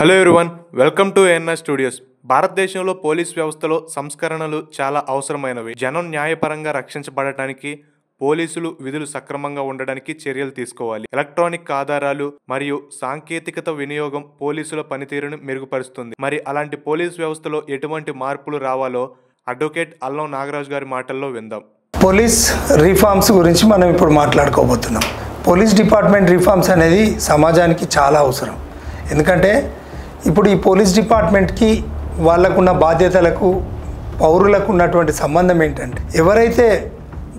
Hello everyone, welcome to ANR studios. భారతదేశంలో police వ్యవస్థలో సంస్కరణలు చాలా అవసరమైనవి. జనం న్యాయపరంగా రక్షించబడటానికి, పోలీసులు విధులు సక్రమంగా ఉండడానికి చర్యలు తీసుకోవాలి. ఎలక్ట్రానిక్ ఆధారాలు మరియు సాంకేతికత వినియోగం పోలీసుల పనితీరును మెరుగుపరుస్తుంది. మరి అలాంటి పోలీస్ వ్యవస్థలో ఎటువంటి మార్పులు రావాలో అడ్వకేట్ అల్లం నాగరాజు గారి మాటల్లో విందాం. పోలీస్ రిఫార్మ్స్ గురించి మనం ఇప్పుడు మాట్లాడుకోబోతున్నాం. పోలీస్ డిపార్ట్మెంట్ రిఫార్మ్స్ అనేది సమాజానికి చాలా అవసరం. ఎందుకంటే ఇప్పుడు ఈ పోలీస్ డిపార్ట్మెంట్కి వాళ్ళకున్న బాధ్యతలకు పౌరులకు ఉన్నటువంటి సంబంధం ఏంటంటే, ఎవరైతే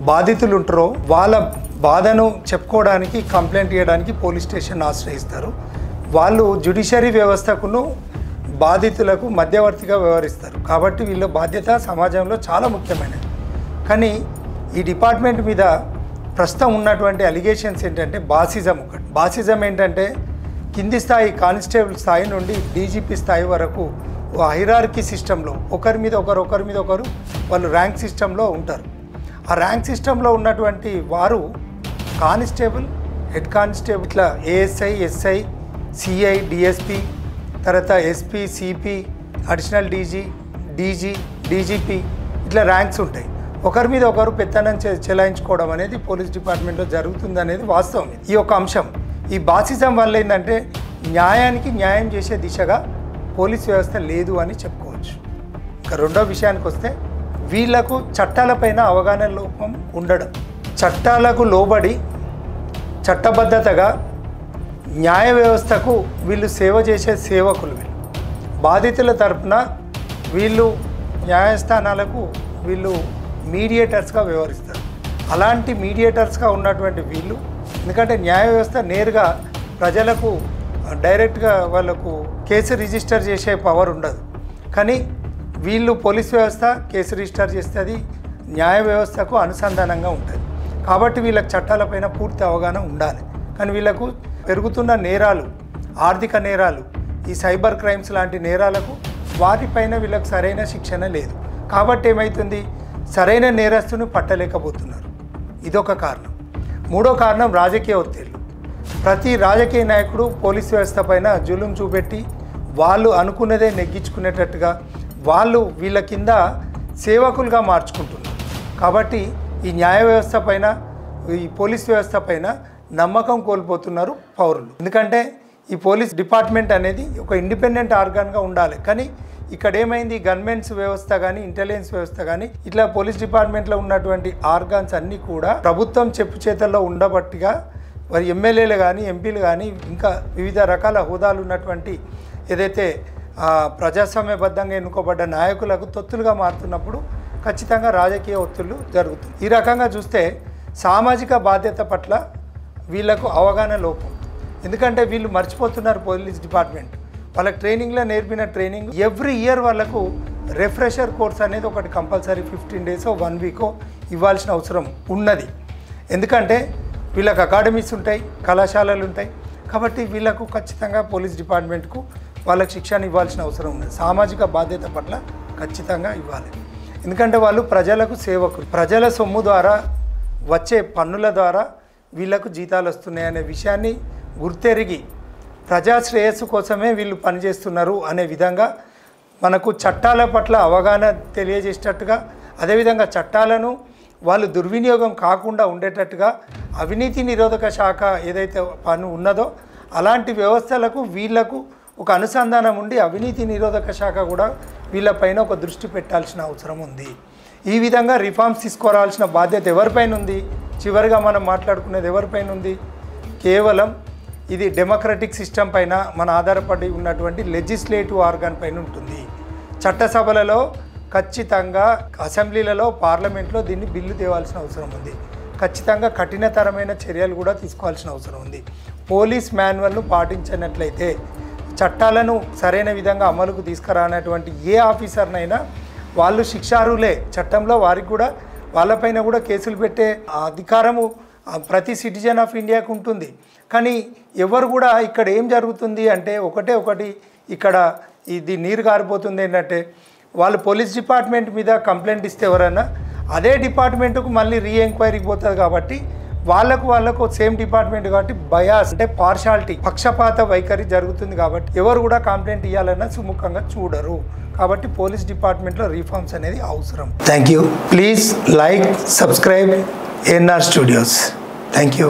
బాధితులు ఉంటారో వాళ్ళ బాధను చెప్పుకోవడానికి, కంప్లైంట్ చేయడానికి పోలీస్ స్టేషన్ ఆశ్రయిస్తారు. వాళ్ళు జ్యుడిషియరీ వ్యవస్థకును బాధితులకు మధ్యవర్తిగా వ్యవహరిస్తారు. కాబట్టి వీళ్ళ బాధ్యత సమాజంలో చాలా ముఖ్యమైనది. కానీ ఈ డిపార్ట్మెంట్ మీద ప్రస్తుతం ఉన్నటువంటి అలిగేషన్స్ ఏంటంటే బాసిజం. బాసిజం ఏంటంటే కింది స్థాయి కానిస్టేబుల్ స్థాయి నుండి డీజీపీ స్థాయి వరకు హైరార్కీ సిస్టంలో ఒకరి మీద ఒకరు వాళ్ళు ర్యాంక్ సిస్టంలో ఉంటారు. ఆ ర్యాంక్ సిస్టంలో ఉన్నటువంటి వారు కానిస్టేబుల్, హెడ్ కానిస్టేబుల్, ఇట్లా ఏఎస్ఐ, ఎస్ఐ, సిఐ, డిఎస్పి, తర్వాత SP, CP, additional DG, DGP, ఇట్లా ర్యాంక్స్ ఉంటాయి. ఒకరి మీద ఒకరు పెత్తనం చెలాయించుకోవడం అనేది పోలీస్ డిపార్ట్మెంట్లో జరుగుతుంది అనేది వాస్తవం. ఈ యొక్క అంశం, ఈ బాసిజం వల్ల ఏంటంటే న్యాయానికి న్యాయం చేసే దిశగా పోలీస్ వ్యవస్థ లేదు అని చెప్పుకోవచ్చు. ఇంకా రెండో విషయానికి వస్తే, వీళ్లకు చట్టాలపైన అవగాహన లోపం ఉండడం. చట్టాలకు లోబడి చట్టబద్ధతగా న్యాయ వ్యవస్థకు వీళ్ళు సేవ చేసే సేవకులు. బాధితుల తరపున వీళ్ళు న్యాయస్థానాలకు వీళ్ళు మీడియేటర్స్గా వ్యవహరిస్తారు. అలాంటి మీడియేటర్స్గా ఉన్నటువంటి వీళ్ళు, ఎందుకంటే న్యాయ వ్యవస్థ నేరుగా ప్రజలకు డైరెక్ట్గా వాళ్ళకు కేసు రిజిస్టర్ చేసే పవర్ ఉండదు. కానీ వీళ్ళు పోలీస్ వ్యవస్థ కేసు రిజిస్టర్ చేస్తుంది, న్యాయ వ్యవస్థకు అనుసంధానంగా ఉంటుంది. కాబట్టి వీళ్ళకి చట్టాలపైన పూర్తి అవగాహన ఉండాలి. కానీ వీళ్ళకు పెరుగుతున్న నేరాలు, ఆర్థిక నేరాలు, ఈ సైబర్ క్రైమ్స్ లాంటి నేరాలకు వాటిపైన వీళ్ళకు సరైన శిక్షణ లేదు. కాబట్టి ఏమవుతుంది, సరైన నేరస్తుని పట్టలేకపోతున్నారు. ఇదొక కారణం. మూడో కారణం రాజకీయ ఒత్తిళ్లు. ప్రతి రాజకీయ నాయకుడు పోలీస్ వ్యవస్థ పైన జులుం చూపెట్టి వాళ్ళు అనుకున్నదే నెగ్గించుకునేటట్టుగా వాళ్ళు వీళ్ళ కింద సేవకులుగా మార్చుకుంటున్నారు. కాబట్టి ఈ న్యాయ వ్యవస్థ పైన, ఈ పోలీస్ వ్యవస్థ పైన నమ్మకం కోల్పోతున్నారు పౌరులు. ఎందుకంటే ఈ పోలీస్ డిపార్ట్మెంట్ అనేది ఒక ఇండిపెండెంట్ ఆర్గాన్గా ఉండాలి. కానీ ఇక్కడ ఏమైంది, గవర్నమెంట్స్ వ్యవస్థ కానీ, ఇంటెలిజెన్స్ వ్యవస్థ కానీ, ఇట్లా పోలీస్ డిపార్ట్మెంట్లో ఉన్నటువంటి ఆర్గాన్స్ అన్నీ కూడా ప్రభుత్వం చెప్పు చేతల్లో ఉండబట్టిగా మరి ఎమ్మెల్యేలు కానీ, ఎంపీలు కానీ, ఇంకా వివిధ రకాల హోదాలు ఉన్నటువంటి ఏదైతే ప్రజాస్వామ్యబద్ధంగా ఎన్నుకోబడ్డ నాయకులకు తొత్తులుగా మారుతున్నప్పుడు ఖచ్చితంగా రాజకీయ ఒత్తిళ్లు జరుగుతుంది. ఈ రకంగా చూస్తే సామాజిక బాధ్యత పట్ల వీళ్లకు అవగాహన లోపం. ఎందుకంటే వీళ్ళు మర్చిపోతున్నారు పోలీస్ డిపార్ట్మెంట్. వాళ్ళకి ట్రైనింగ్లో నేర్పిన ట్రైనింగ్ ఎవ్రీ ఇయర్ వాళ్ళకు రిఫ్రెషర్ కోర్స్ అనేది ఒకటి కంపల్సరీ 15 డేసో 1 వీకో ఇవ్వాల్సిన అవసరం ఉన్నది. ఎందుకంటే వీళ్ళకి అకాడమీస్ ఉంటాయి, కళాశాలలు ఉంటాయి. కాబట్టి వీళ్ళకు ఖచ్చితంగా పోలీస్ డిపార్ట్మెంట్కు వాళ్ళకి శిక్షణ ఇవ్వాల్సిన అవసరం ఉన్నది. సామాజిక బాధ్యత పట్ల ఖచ్చితంగా ఇవ్వాలి. ఎందుకంటే వాళ్ళు ప్రజలకు సేవకులు. ప్రజల సొమ్ము ద్వారా వచ్చే పన్నుల ద్వారా వీళ్ళకు జీతాలు వస్తున్నాయనే విషయాన్ని గుర్తెరిగి ప్రజా శ్రేయస్సు కోసమే వీళ్ళు పనిచేస్తున్నారు అనే విధంగా మనకు చట్టాల పట్ల అవగాహన తెలియజేసేటట్టుగా, అదేవిధంగా చట్టాలను వాళ్ళు దుర్వినియోగం కాకుండా ఉండేటట్టుగా అవినీతి నిరోధక శాఖ ఏదైతే పని ఉన్నదో అలాంటి వ్యవస్థలకు వీళ్లకు ఒక అనుసంధానం ఉండి అవినీతి నిరోధక శాఖ కూడా వీళ్ళపైన ఒక దృష్టి పెట్టాల్సిన అవసరం ఉంది. ఈ విధంగా రిఫార్మ్స్ తీసుకురావాల్సిన బాధ్యత ఎవరిపైన ఉంది? చివరిగా మనం మాట్లాడుకునేది ఎవరిపైన ఉంది? కేవలం ఇది డెమోక్రటిక్ సిస్టమ్ పైన మన ఆధారపడి ఉన్నటువంటి లెజిస్లేటివ్ ఆర్గాన్ పైన ఉంటుంది. చట్టసభలలో ఖచ్చితంగా, అసెంబ్లీలలో, పార్లమెంట్లో దీన్ని బిల్లు తేవాల్సిన అవసరం ఉంది. ఖచ్చితంగా కఠినతరమైన చర్యలు కూడా తీసుకోవాల్సిన అవసరం ఉంది. పోలీస్ మాన్యువల్ను పాటించినట్లయితే, చట్టాలను సరైన విధంగా అమలుకు తీసుకురానటువంటి ఏ ఆఫీసర్నైనా వాళ్ళు శిక్షార్హులే. చట్టంలో వారికి కూడా, వాళ్ళపైన కూడా కేసులు పెట్టే అధికారము ప్రతి సిటిజన్ ఆఫ్ ఇండియాకు ఉంటుంది. కానీ ఎవరు కూడా ఇక్కడ ఏం జరుగుతుంది అంటే ఒకటి ఇక్కడ ఇది నీరు కారిపోతుంది ఏంటంటే, వాళ్ళు పోలీస్ డిపార్ట్మెంట్ మీద కంప్లైంట్ ఇస్తే ఎవరైనా అదే డిపార్ట్మెంట్కు మళ్ళీ రీ ఎంక్వైరీకి పోతుంది. కాబట్టి వాళ్ళకు సేమ్ డిపార్ట్మెంట్ కాబట్టి బయాస్ అంటే పార్షాలిటీ పక్షపాత వైఖరి జరుగుతుంది కాబట్టి ఎవరు కూడా కంప్లైంట్ ఇవ్వాలన్నా సుముఖంగా చూడరు. కాబట్టి పోలీస్ డిపార్ట్మెంట్లో రిఫార్మ్స్ అనేది అవసరం. Thank you. Please like, subscribe ANR Studios. Thank you.